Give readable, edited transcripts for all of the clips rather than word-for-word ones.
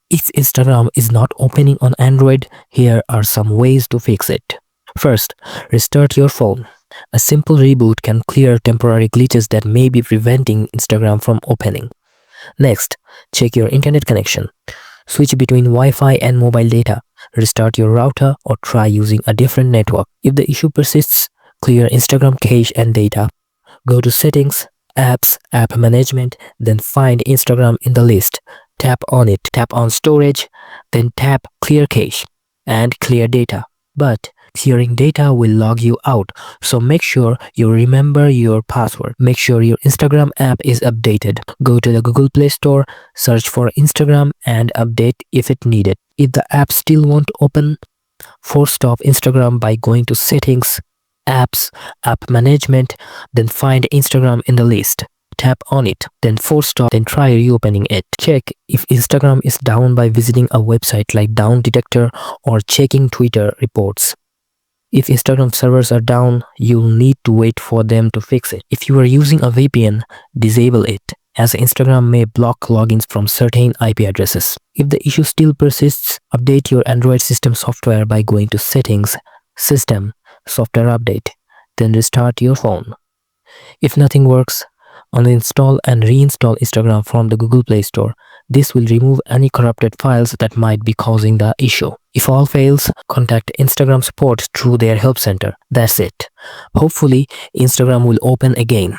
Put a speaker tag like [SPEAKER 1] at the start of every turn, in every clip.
[SPEAKER 1] If Instagram is not opening on Android, here are some ways to fix it. First, restart your phone. A simple reboot can clear temporary glitches that may be preventing Instagram from opening. Next, check your internet connection. Switch between Wi-Fi and mobile data. Restart your router or try using a different network. If the issue persists, clear Instagram cache and data. Go to Settings, Apps, App Management, then find Instagram in the list. Tap on it. Tap on Storage, then tap Clear Cache and Clear Data. But clearing data will log you out, so make sure you remember your password. Make sure your Instagram app is updated. Go to the Google Play Store, search for Instagram and update if it needed. If the app still won't open, force stop Instagram by going to Settings, Apps, App Management, then find Instagram in the list. Tap on it, then force stop, then try reopening it. Check if Instagram is down by visiting a website like Down Detector or checking Twitter reports. If Instagram servers are down, you'll need to wait for them to fix it. If you are using a VPN, disable it, as Instagram may block logins from certain IP addresses. If the issue still persists, update your Android system software by going to Settings, System, Software Update, then restart your phone. If nothing works, uninstall and reinstall Instagram from the Google Play Store. This will remove any corrupted files that might be causing the issue. If all fails, contact Instagram support through their help center. That's it. Hopefully, Instagram will open again.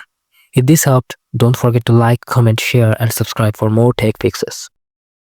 [SPEAKER 1] If this helped, don't forget to like, comment, share, and subscribe for more tech fixes.